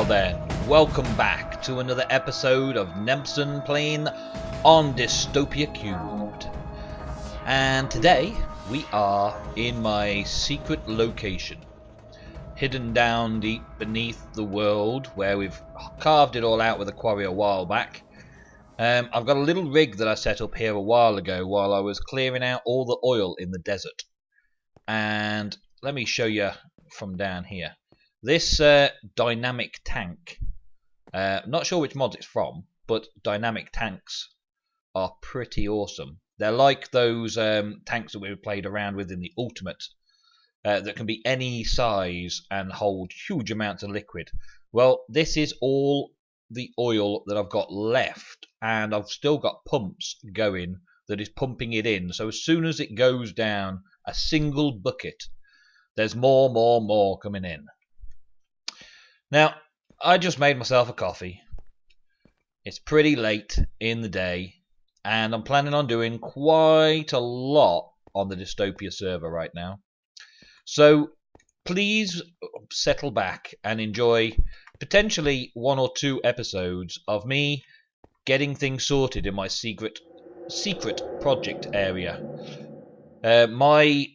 Now then, welcome back to another episode of Nempson playing on DYSTOPIA³. And today we are in my secret location, hidden down deep beneath the world, where we've carved it all out with a quarry a while back. I've got a little rig that I set up here a while ago while I was clearing out all the oil in the desert. And let me show you from down here. This dynamic tank, not sure which mod it's from, but dynamic tanks are pretty awesome. They're like those tanks that we played around with in the Ultimate, that can be any size and hold huge amounts of liquid. Well, this is all the oil that I've got left, and I've still got pumps going that is pumping it in. So as soon as it goes down a single bucket, there's more coming in. Now, I just made myself a coffee. It's pretty late in the day, and I'm planning on doing quite a lot on the Dystopia server right now. So please settle back and enjoy potentially 1 or 2 episodes of me getting things sorted in my secret project area. My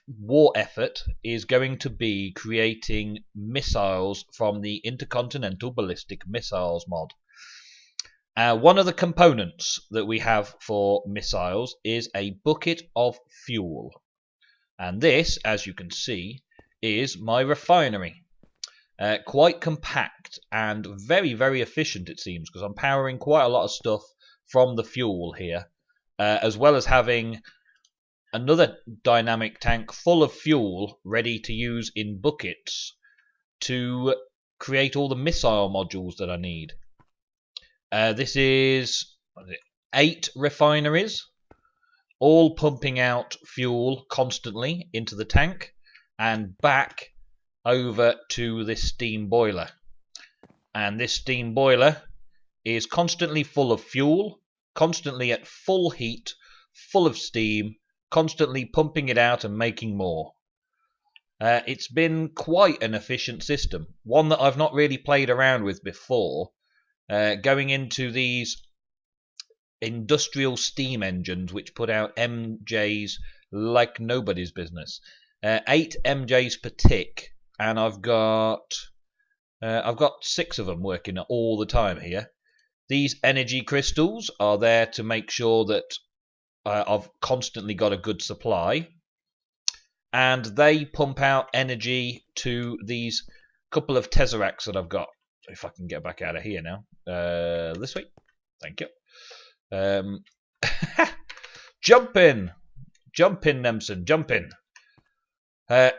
war effort is going to be creating missiles from the Intercontinental Ballistic Missiles mod. One of the components that we have for missiles is a bucket of fuel. And this, as you can see, is my refinery. Quite compact and very efficient, it seems, because I'm powering quite a lot of stuff from the fuel here, as well as having another dynamic tank full of fuel ready to use in buckets to create all the missile modules that I need. This is 8 refineries, all pumping out fuel constantly into the tank and back over to this steam boiler. And this steam boiler is constantly full of fuel, constantly at full heat, full of steam, constantly pumping it out and making more. It's been quite an efficient system, one that I've not really played around with before, going into these industrial steam engines which put out MJs like nobody's business. 8 MJs per tick, and I've got 6 of them working all the time here. These energy crystals are there to make sure that I've constantly got a good supply, and they pump out energy to these couple of tesseracts that I've got. If I can get back out of here now, this way, thank you. Jump in, Nempson, jump in.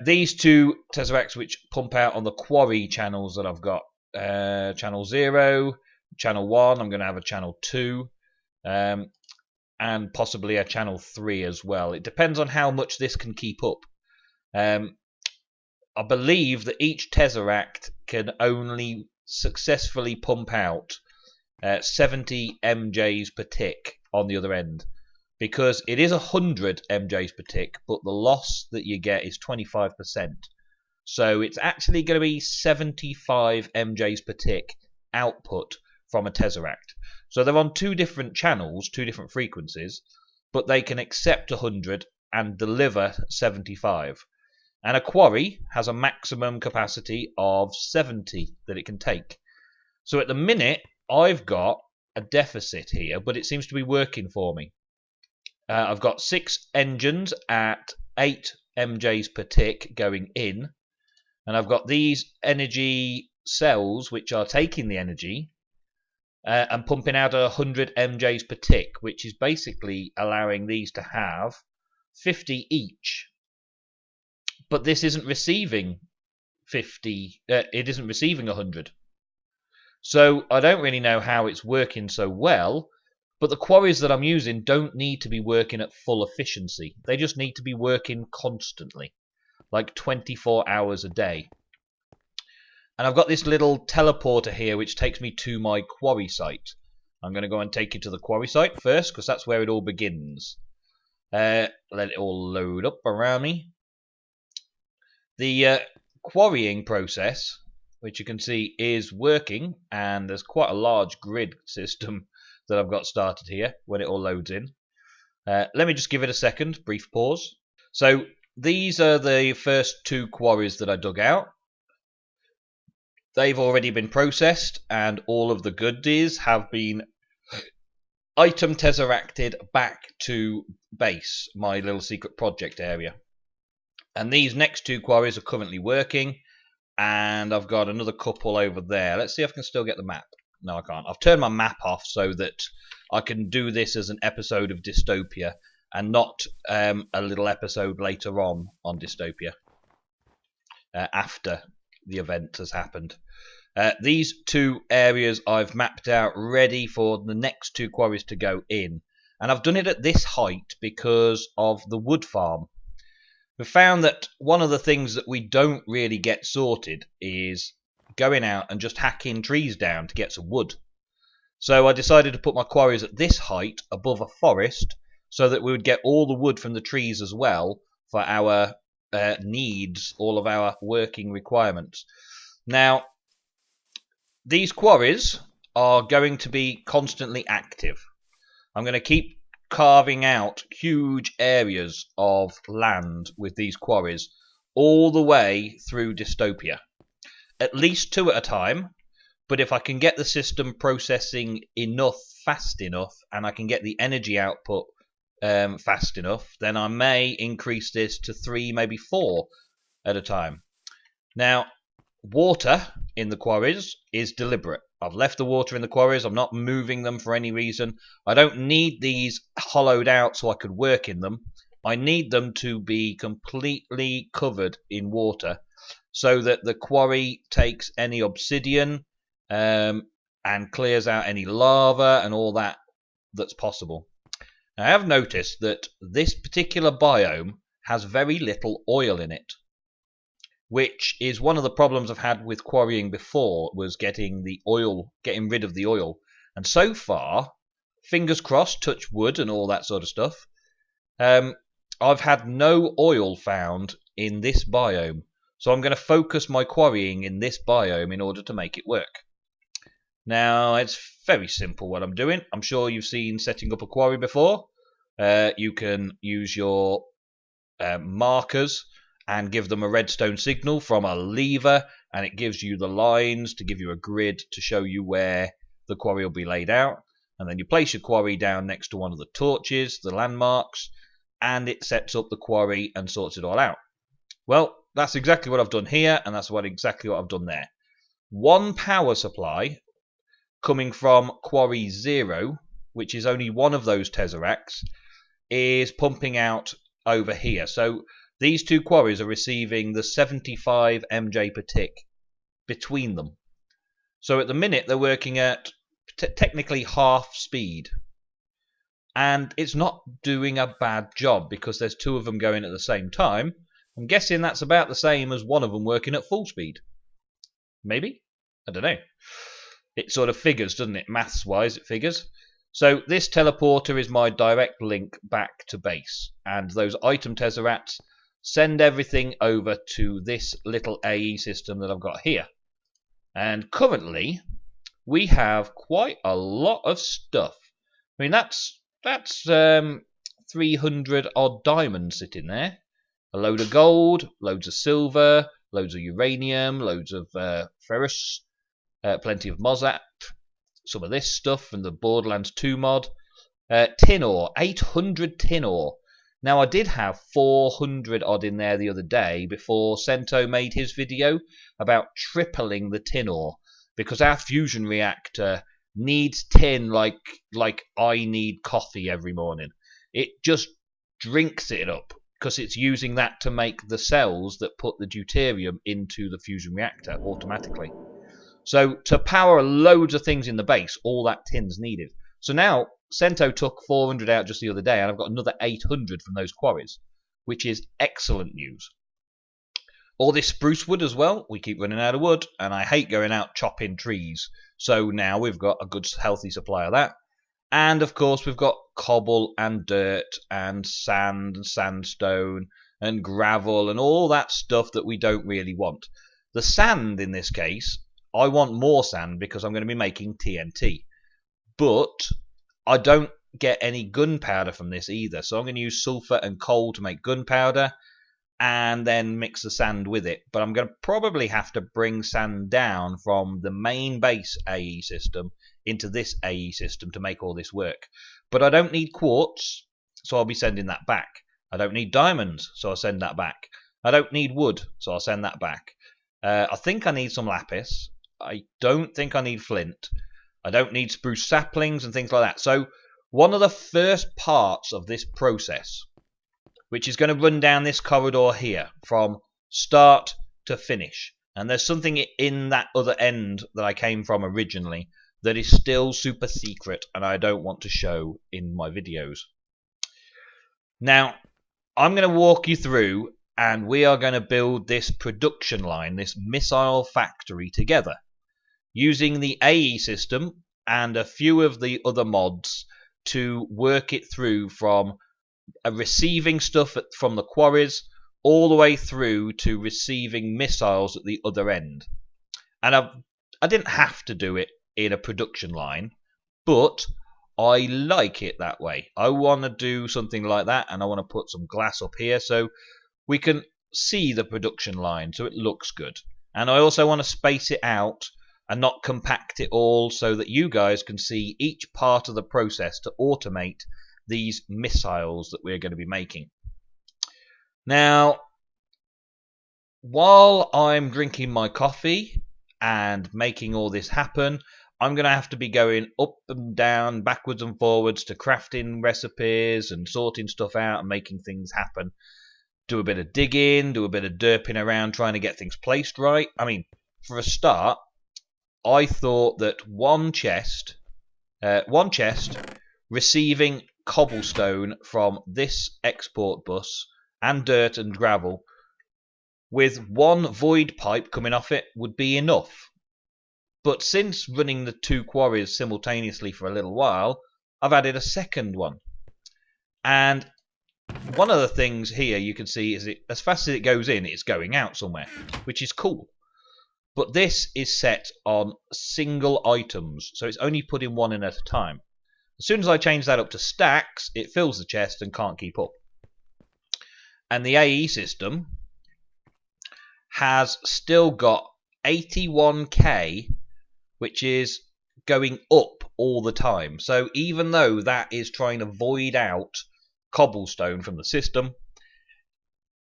These 2 tesseracts which pump out on the Quarry channels that I've got, channel 0, channel 1. I'm going to have a channel 2. And possibly a channel 3 as well. It depends on how much this can keep up. I believe that each tesseract can only successfully pump out 70 MJs per tick on the other end, because it is 100 MJs per tick, but the loss that you get is 25%. So it's actually going to be 75 MJs per tick output from a tesseract. So they're on 2 different channels, 2 different frequencies, but they can accept 100 and deliver 75. And a quarry has a maximum capacity of 70 that it can take. So at the minute, I've got a deficit here, but it seems to be working for me. I've got 6 engines at 8 MJs per tick going in, and I've got these energy cells which are taking the energy and pumping out 100 MJs per tick, which is basically allowing these to have 50 each. But this isn't receiving 50, it isn't receiving 100. So I don't really know how it's working so well, but the quarries that I'm using don't need to be working at full efficiency. They just need to be working constantly, like 24 hours a day. And I've got this little teleporter here which takes me to my quarry site. I'm going to go and take you to the quarry site first, because that's where it all begins. Let it all load up around me. The quarrying process which you can see is working, and there's quite a large grid system that I've got started here when it all loads in. Let me just give it a second, brief pause. So these are the first 2 quarries that I dug out. They've already been processed, and all of the goodies have been item tesseracted back to base, my little secret project area. And these next 2 quarries are currently working, and I've got another couple over there. Let's see if I can still get the map. No, I can't. I've turned my map off so that I can do this as an episode of Dystopia and not a little episode later on Dystopia after the event has happened. These 2 areas I've mapped out ready for the next 2 quarries to go in, and I've done it at this height because of the wood farm. We found that one of the things that we don't really get sorted is going out and just hacking trees down to get some wood. So I decided to put my quarries at this height above a forest so that we would get all the wood from the trees as well for our needs, all of our working requirements. Now, these quarries are going to be constantly active. I'm going to keep carving out huge areas of land with these quarries all the way through Dystopia. At least 2 at a time, but if I can get the system processing enough fast enough, and I can get the energy output fast enough, then I may increase this to 3, maybe 4 at a time. Now, water in the quarries is deliberate. I've left the water in the quarries. I'm not moving them for any reason. I don't need these hollowed out so I could work in them. I need them to be completely covered in water so that the quarry takes any obsidian and clears out any lava and all that that's possible. Now, I have noticed that this particular biome has very little oil in it, which is one of the problems I've had with quarrying before, was getting rid of the oil. And so far, fingers crossed, touch wood and all that sort of stuff, I've had no oil found in this biome. So I'm going to focus my quarrying in this biome in order to make it work. Now, it's very simple what I'm doing. I'm sure you've seen setting up a quarry before. You can use your markers and give them a redstone signal from a lever, and it gives you the lines to give you a grid to show you where the quarry will be laid out. And then you place your quarry down next to one of the torches, the landmarks, and it sets up the quarry and sorts it all out. Well, that's exactly what I've done here, and that's exactly what I've done there. One power supply coming from Quarry 0, which is only one of those tesseracts, is pumping out over here. So these 2 quarries are receiving the 75 MJ per tick between them. So at the minute they're working at technically half speed. And it's not doing a bad job because there's 2 of them going at the same time. I'm guessing that's about the same as one of them working at full speed. Maybe? I don't know. It sort of figures, doesn't it? Maths-wise, it figures. So this teleporter is my direct link back to base. And those item tesseracts send everything over to this little AE system that I've got here. And currently, we have quite a lot of stuff. I mean, that's 300 odd diamonds sitting there. A load of gold, loads of silver, loads of uranium, loads of ferrous, plenty of mosat, some of this stuff from the Borderlands 2 mod. Tin ore, 800 tin ore. Now, I did have 400 odd in there the other day before Cento made his video about tripling the tin ore, because our fusion reactor needs tin like I need coffee every morning. It just drinks it up because it's using that to make the cells that put the deuterium into the fusion reactor automatically. So to power loads of things in the base, all that tin's needed. So now Cento took 400 out just the other day, and I've got another 800 from those quarries, which is excellent news. All this spruce wood as well, we keep running out of wood, and I hate going out chopping trees. So now we've got a good healthy supply of that. And of course we've got cobble and dirt and sand and sandstone and gravel and all that stuff that we don't really want. The sand in this case, I want more sand because I'm going to be making TNT. But I don't get any gunpowder from this either. So I'm going to use sulfur and coal to make gunpowder and then mix the sand with it. But I'm going to probably have to bring sand down from the main base AE system into this AE system to make all this work. But I don't need quartz, so I'll be sending that back. I don't need diamonds, so I'll send that back. I don't need wood, so I'll send that back. I think I need some lapis. I don't think I need flint. I don't need spruce saplings and things like that. So one of the first parts of this process, which is going to run down this corridor here from start to finish, and there's something in that other end that I came from originally that is still super secret and I don't want to show in my videos. Now, I'm going to walk you through and we are going to build this production line, this missile factory together, using the AE system and a few of the other mods to work it through from receiving stuff from the quarries all the way through to receiving missiles at the other end. And I didn't have to do it in a production line, but I like it that way. I want to do something like that, and I want to put some glass up here so we can see the production line so it looks good. And I also want to space it out and not compact it all so that you guys can see each part of the process to automate these missiles that we're going to be making. Now, while I'm drinking my coffee and making all this happen, I'm going to have to be going up and down, backwards and forwards to crafting recipes and sorting stuff out and making things happen. Do a bit of digging, do a bit of derping around trying to get things placed right. I mean, for a start, I thought that one chest receiving cobblestone from this export bus and dirt and gravel with one void pipe coming off it would be enough. But since running the two quarries simultaneously for a little while, I've added a second one. And one of the things here you can see is as fast as it goes in, it's going out somewhere, which is cool. But this is set on single items, so it's only putting one in at a time. As soon as I change that up to stacks, it fills the chest and can't keep up. And the AE system has still got 81k, which is going up all the time. So even though that is trying to void out cobblestone from the system,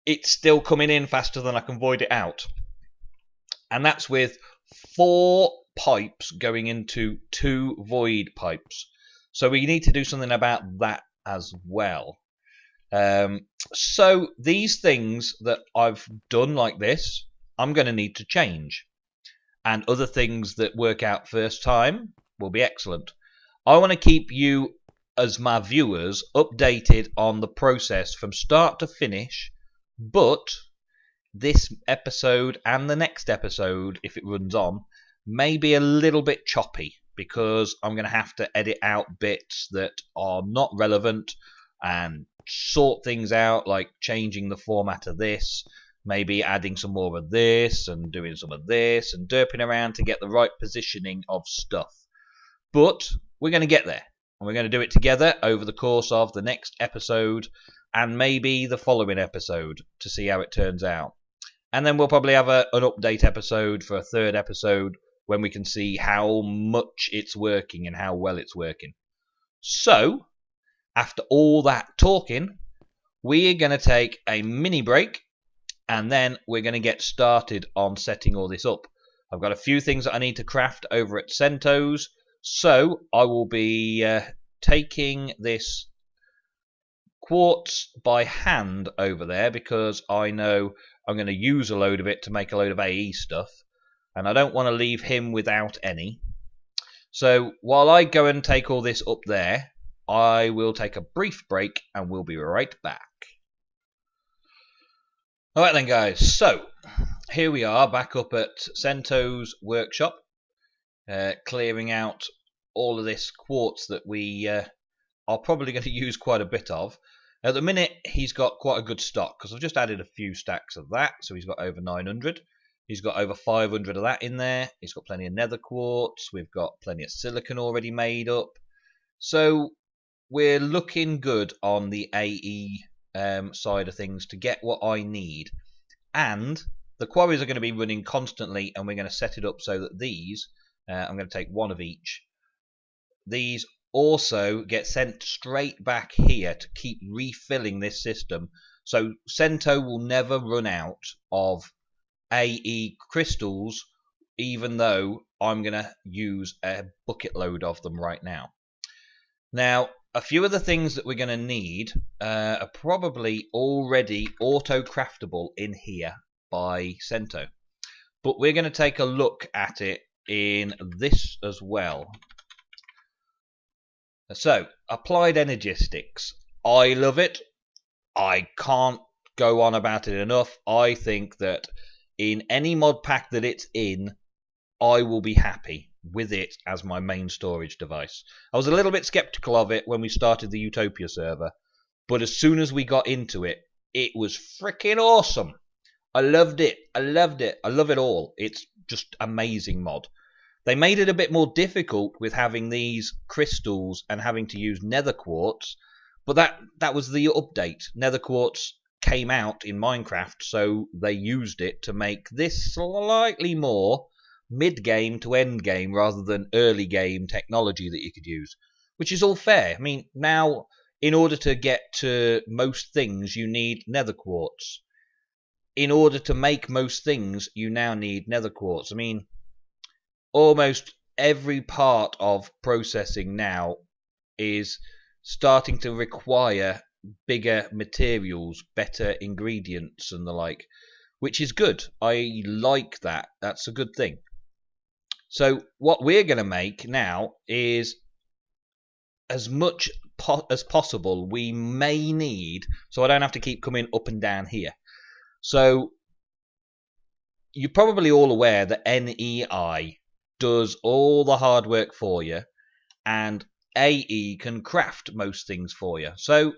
it's still coming in faster than I can void it out. And that's with 4 pipes going into 2 void pipes. So we need to do something about that as well. So these things that I've done like this, I'm going to need to change. And other things that work out first time will be excellent. I want to keep you as my viewers updated on the process from start to finish, but this episode and the next episode, if it runs on, may be a little bit choppy because I'm going to have to edit out bits that are not relevant and sort things out, like changing the format of this, maybe adding some more of this and doing some of this and derping around to get the right positioning of stuff. But we're going to get there, and we're going to do it together over the course of the next episode and maybe the following episode to see how it turns out. And then we'll probably have an update episode for a third episode when we can see how much it's working and how well it's working. So, after all that talking, we're going to take a mini break and then we're going to get started on setting all this up. I've got a few things that I need to craft over at Centos, so I will be taking this quartz by hand over there because I know I'm going to use a load of it to make a load of AE stuff, and I don't want to leave him without any. So while I go and take all this up there, I will take a brief break and we'll be right back. Alright then guys, so here we are back up at Cento's workshop, clearing out all of this quartz that we are probably going to use quite a bit of. At the minute he's got quite a good stock because I've just added a few stacks of that, so he's got over 900. He's got over 500 of that in there. He's got plenty of nether quartz. We've got plenty of silicon already made up. So we're looking good on the AE side of things to get what I need. And the quarries are going to be running constantly, and we're going to set it up so that these, I'm going to take one of each. These also get sent straight back here to keep refilling this system. So Cento will never run out of AE crystals, even though I'm going to use a bucket load of them right now. Now, a few of the things that we're going to need are probably already auto-craftable in here by Cento. But we're going to take a look at it in this as well. So, applied energistics. I love it. I can't go on about it enough. I think that in any mod pack that it's in, I will be happy with it as my main storage device. I was a little bit skeptical of it when we started the Utopia server, but as soon as we got into it, it was freaking awesome. I loved it. I loved it. I love it all. It's just amazing mod. They made it a bit more difficult with having these crystals and having to use nether quartz, but that was the update. Nether quartz came out in Minecraft, so they used it to make this slightly more mid-game to end-game rather than early-game technology that you could use, which is all fair. I mean, now, in order to get to most things, you need nether quartz. In order to make most things, you now need nether quartz. I mean, almost every part of processing now is starting to require bigger materials, better ingredients and the like, which is good. I like that. That's a good thing. So what we're going to make now is as much as possible we may need, so I don't have to keep coming up and down here. So you're probably all aware that NEI does all the hard work for you, and AE can craft most things for you. So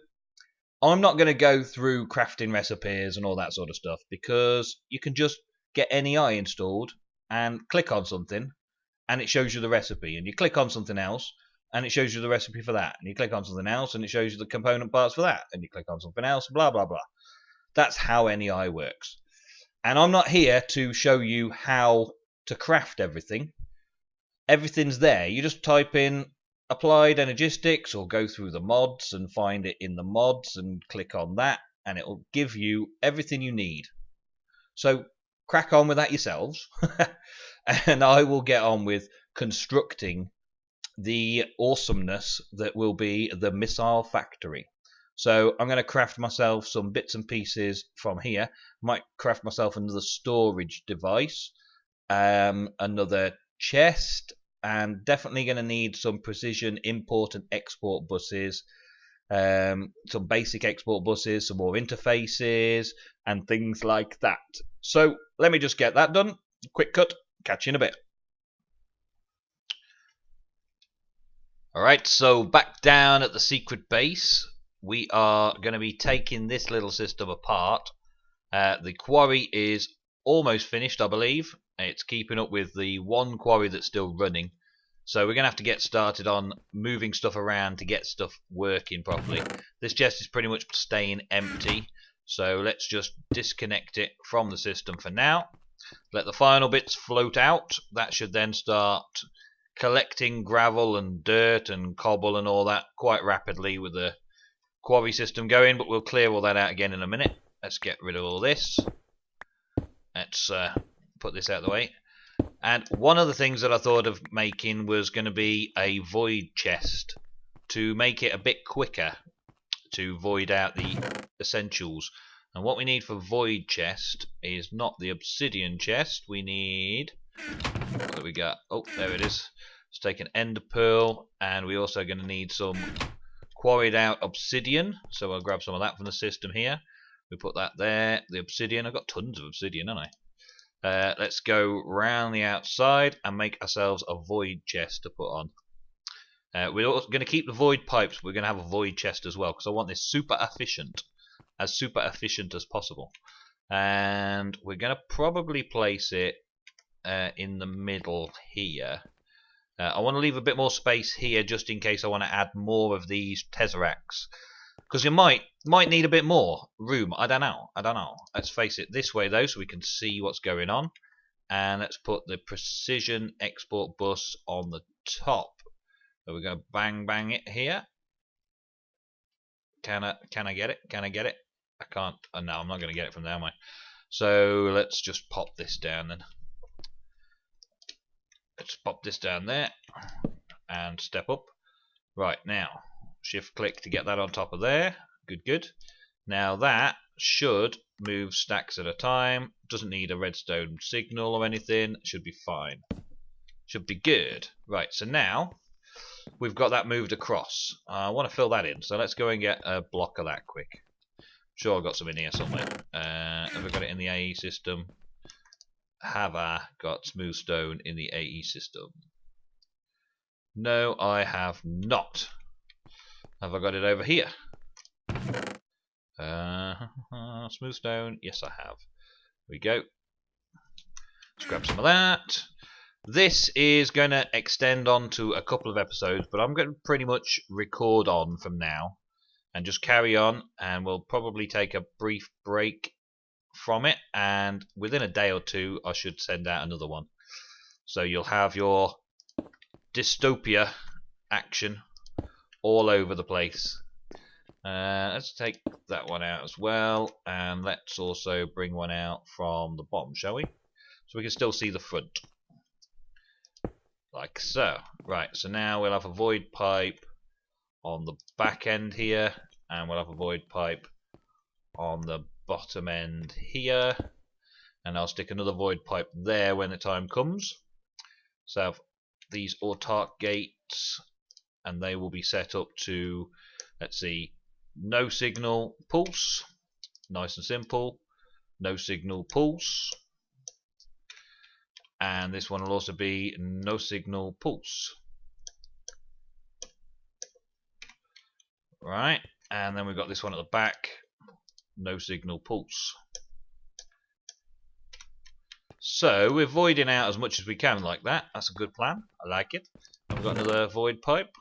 I'm not going to go through crafting recipes and all that sort of stuff, because you can just get NEI installed and click on something and it shows you the recipe, and you click on something else and it shows you the recipe for that, and you click on something else and it shows you the component parts for that, and you click on something else, blah blah blah. That's how NEI works. And I'm not here to show you how to craft everything. Everything's there. You just type in applied energistics or go through the mods and find it in the mods and click on that, and it will give you everything you need. So crack on with that yourselves. And I will get on with constructing the awesomeness that will be the missile factory. So I'm going to craft myself some bits and pieces from here. Might craft myself another storage device, another chest, and definitely going to need some precision import and export buses, some basic export buses, some more interfaces and things like that. So let me just get that done. Quick cut. Catch you in a bit. Alright, so back down at the secret base, we are going to be taking this little system apart. The quarry is almost finished, I believe. It's keeping up with the one quarry that's still running. So we're going to have to get started on moving stuff around to get stuff working properly. This chest is pretty much staying empty, so let's just disconnect it from the system for now. Let the final bits float out. That should then start collecting gravel and dirt and cobble and all that quite rapidly with the quarry system going, but we'll clear all that out again in a minute. Let's get rid of all this. Let's put this out of the way. And one of the things that I thought of making was going to be a void chest to make it a bit quicker to void out the essentials. And what we need for void chest is not the obsidian chest. We need, what do we got? Oh, there it is. Let's take an ender pearl, and we're also going to need some quarried out obsidian. So I'll grab some of that from the system here. We put that there. The obsidian, I've got tons of obsidian, haven't I? Let's go round the outside and make ourselves a void chest to put on. We're also going to keep the void pipes. We're going to have a void chest as well, because I want this super efficient as possible. and we're going to probably place it in the middle here. I want to leave a bit more space here just in case I want to add more of these tesseracts, because you might need a bit more room. I don't know. Let's face it this way though, so we can see what's going on. And let's put the precision export bus on the top. So we're going to bang it here. Can I get it? Can I get it? I can't. Oh, no, I'm not going to get it from there, am I? So let's just pop this down then. Let's pop this down there and step up. Right, now shift click to get that on top of there. Good. Now that should move stacks at a time. Doesn't need a redstone signal or anything. Should be fine. Should be good. Right, so now we've got that moved across. I want to fill that in, so let's go and get a block of that quick. Sure, I've got some in here somewhere. Have I got it in the AE system? Have I got smooth stone in the AE system? No, I have not. Have I got it over here? Smooth stone. Yes, I have. Here we go. Let's grab some of that. This is going to extend on to a couple of episodes, but I'm going to pretty much record on from now and just carry on, and we'll probably take a brief break from it, and within a day or two I should send out another one. So you'll have your dystopia action all over the place. Let's take that one out as well, and let's also bring one out from the bottom, shall we? So we can still see the front. Like so. Right, so now we'll have a void pipe on the back end here, and we'll have a void pipe on the bottom end here, and I'll stick another void pipe there when the time comes. So have these autark gates, and they will be set up to, let's see, no signal pulse, nice and simple, no signal pulse, and this one will also be no signal pulse. Right, and then we've got this one at the back, no signal pulse. So we're voiding out as much as we can like that. That's a good plan. I like it. And we've got another void pipe.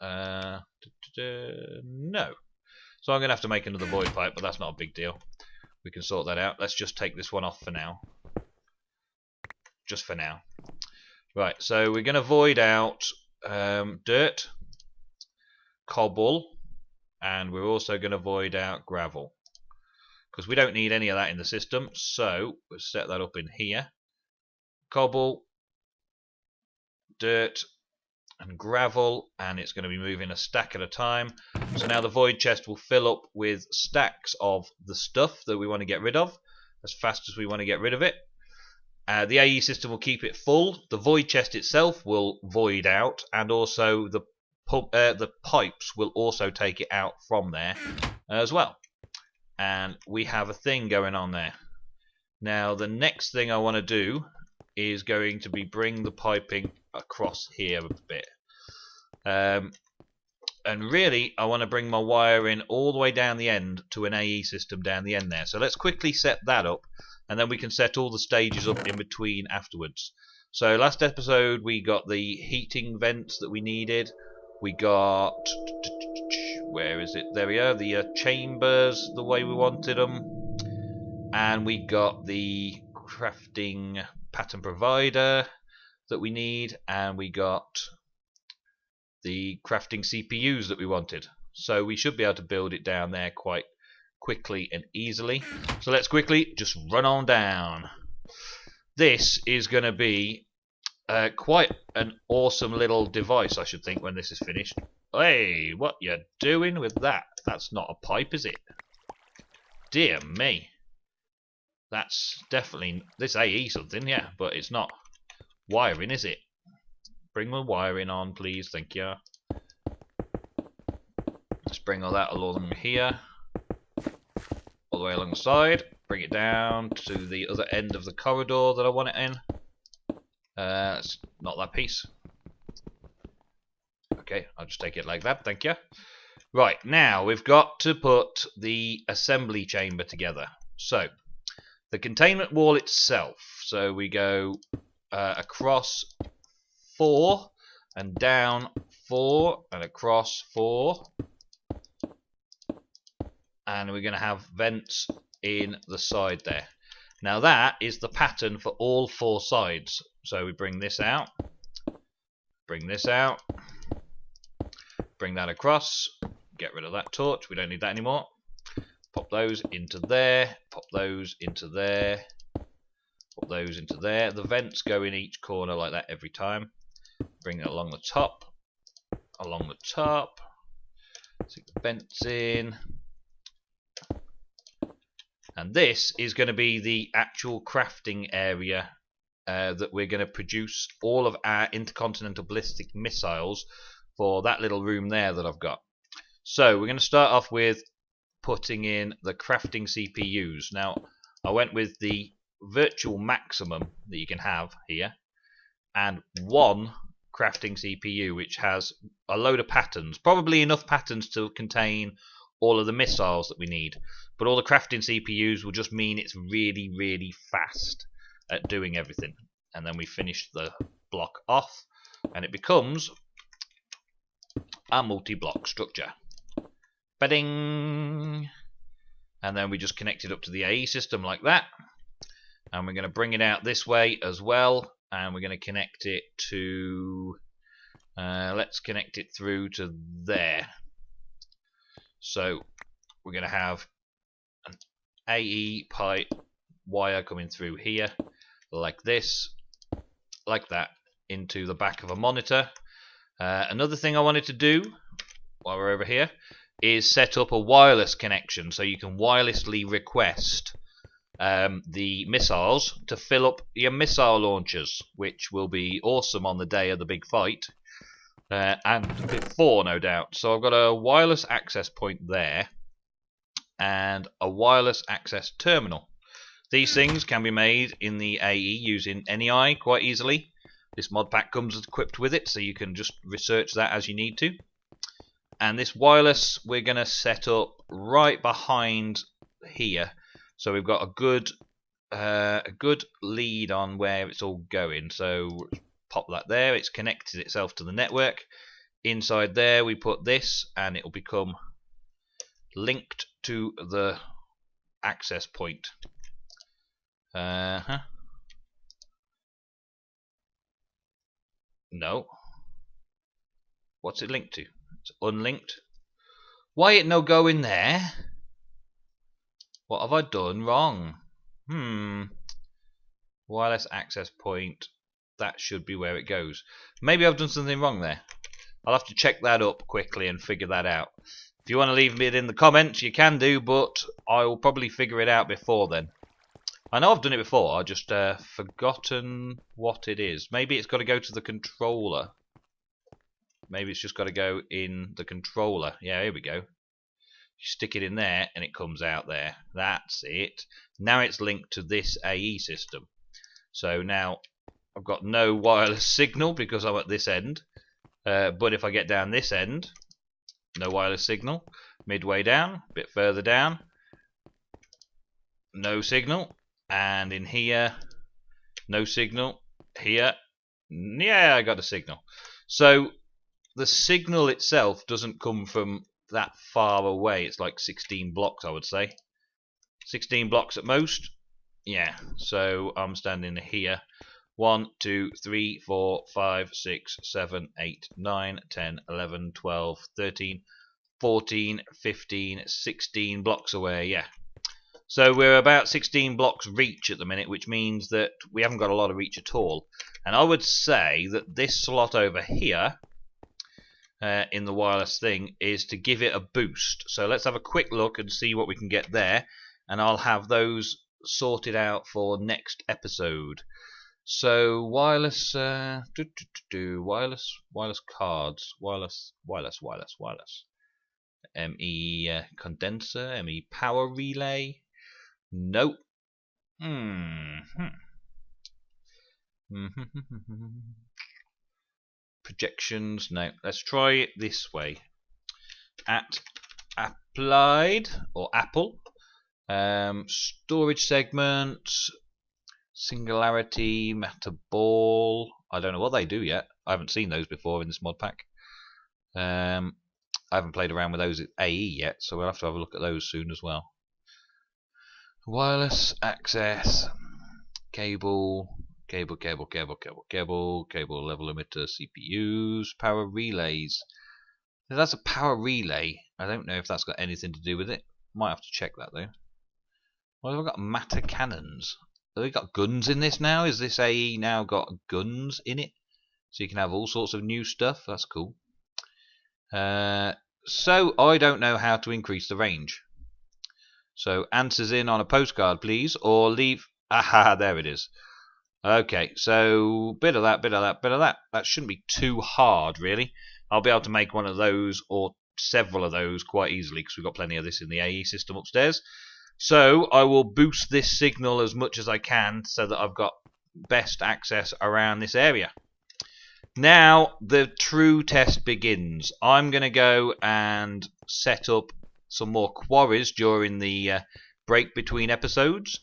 No. So I'm going to have to make another void pipe, but that's not a big deal. We can sort that out. Let's just take this one off for now. Just for now. Right, so we're going to void out dirt, cobble, and we're also going to void out gravel, because we don't need any of that in the system. So we'll set that up in here. Cobble, dirt, and gravel, and it's going to be moving a stack at a time. So now the void chest will fill up with stacks of the stuff that we want to get rid of as fast as we want to get rid of it. The AE system will keep it full. The void chest itself will void out, and also the pipes will also take it out from there as well. And we have a thing going on there. Now the next thing I want to do is going to be bring the piping across here a bit. And really I want to bring my wiring all the way down the end to an AE system down the end there. So let's quickly set that up, and then we can set all the stages up in between afterwards. So last episode we got the heating vents that we needed. We got, where is it? There we are, the chambers the way we wanted them. And we got the crafting pattern provider that we need, and we got the crafting CPUs that we wanted. So we should be able to build it down there quite quickly and easily. So let's quickly just run on down. This is going to be quite an awesome little device, I should think, when this is finished. Hey, what you doing with that? That's not a pipe, is it? Dear me. That's definitely this AE something, yeah, but it's not wiring, is it? Bring the wiring on, please, thank you. Let's bring all that along here, all the way along the side. Bring it down to the other end of the corridor that I want it in. It's not that piece. Okay, I'll just take it like that, thank you. Right, now we've got to put the assembly chamber together. So the containment wall itself. So we go across 4 and down 4 and across 4, and we're going to have vents in the side there. Now that is the pattern for all 4 sides. So we bring this out, bring this out, bring that across, get rid of that torch, we don't need that anymore. Pop those into there, pop those into there, pop those into there. The vents go in each corner like that every time. Bring it along the top, stick the vents in. And this is going to be the actual crafting area that we're going to produce all of our intercontinental ballistic missiles for that little room there that I've got. So we're going to start off with putting in the crafting CPUs. Now I went with the virtual maximum that you can have here, and 1 crafting CPU which has a load of patterns, probably enough patterns to contain all of the missiles that we need, but all the crafting CPUs will just mean it's really, really fast at doing everything. And then we finish the block off and it becomes a multi-block structure. Ba-ding! And then we just connect it up to the AE system like that, and we're going to bring it out this way as well, and we're going to connect it to let's connect it through to there. So we're going to have an AE pipe wire coming through here like this, like that, into the back of a monitor. Another thing I wanted to do while we're over here is set up a wireless connection, so you can wirelessly request the missiles to fill up your missile launchers, which will be awesome on the day of the big fight, and before, no doubt. So I've got a wireless access point there and a wireless access terminal. These things can be made in the AE using NEI quite easily. This mod pack comes equipped with it, so you can just research that as you need to. And this wireless we're going to set up right behind here, so we've got a good lead on where it's all going. So pop that there, it's connected itself to the network. Inside there we put this and it will become linked to the access point. No. What's it linked to? It's unlinked. Why it no go in there? What have I done wrong? Wireless access point. That should be where it goes. Maybe I've done something wrong there. I'll have to check that up quickly and figure that out. If you want to leave it in the comments, you can do, but I will probably figure it out before then. I know I've done it before, I've just forgotten what it is. Maybe it's got to go to the controller. Maybe it's just got to go in the controller. Yeah, here we go. You stick it in there and it comes out there. That's it. Now it's linked to this AE system. So now I've got no wireless signal because I'm at this end. But if I get down this end, no wireless signal. Midway down, a bit further down, no signal. And in here, no signal. Here, yeah, I got a signal. So the signal itself doesn't come from that far away. It's like 16 blocks, I would say. 16 blocks at most. Yeah, so I'm standing here. 1, 2, 3, 4, 5, 6, 7, 8, 9, 10, 11, 12, 13, 14, 15, 16 blocks away, yeah. So we're about 16 blocks reach at the minute, which means that we haven't got a lot of reach at all. And I would say that this slot over here, in the wireless thing, is to give it a boost. So let's have a quick look and see what we can get there. And I'll have those sorted out for next episode. So wireless, wireless cards, wireless. ME condenser, ME power relay. Nope. Projections. No. Let's try it this way. At applied or Apple. Storage segments, singularity, matter ball. I don't know what they do yet. I haven't seen those before in this mod pack. I haven't played around with those at AE yet, so we'll have to have a look at those soon as well. Wireless access, cable level limiter, CPUs, power relays. Now that's a power relay. I don't know if that's got anything to do with it. Might have to check that though. Well, have I got matter cannons? Have we got guns in this now? Is this AE now got guns in it? So you can have all sorts of new stuff. That's cool. So I don't know how to increase the range. So answers in on a postcard, please, or leave. Aha, there it is. Okay, so bit of that, bit of that, bit of that. That shouldn't be too hard, really. I'll be able to make one of those or several of those quite easily because we've got plenty of this in the AE system upstairs. So I will boost this signal as much as I can so that I've got best access around this area. Now the true test begins. I'm going to go and set up some more quarries during the break between episodes,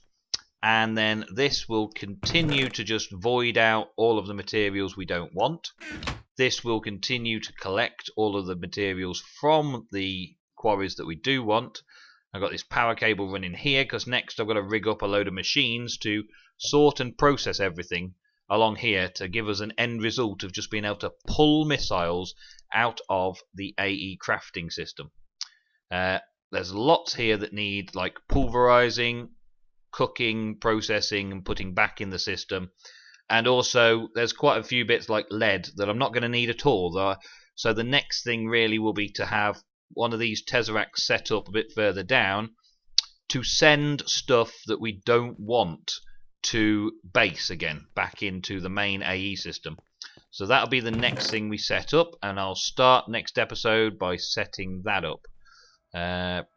and then this will continue to just void out all of the materials we don't want. This will continue to collect all of the materials from the quarries that we do want. I've got this power cable running here because next I've got to rig up a load of machines to sort and process everything along here to give us an end result of just being able to pull missiles out of the AE crafting system. There's lots here that need like pulverizing, cooking, processing and putting back in the system, and also there's quite a few bits like lead that I'm not going to need at all. So the next thing really will be to have one of these tesseracts set up a bit further down to send stuff that we don't want to base again back into the main AE system. So that'll be the next thing we set up, and I'll start next episode by setting that up.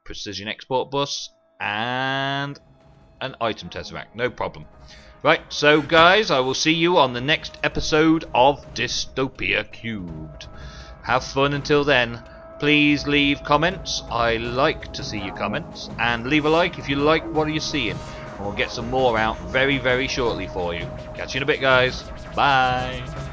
Precision export bus and an item tesseract, no problem. Right, so guys, I will see you on the next episode of DYSTOPIA³. Have fun until then. Please leave comments. I like to see your comments, and leave a like if you like what you're seeing, and we'll get some more out very, very shortly for you. Catch you in a bit, guys. Bye.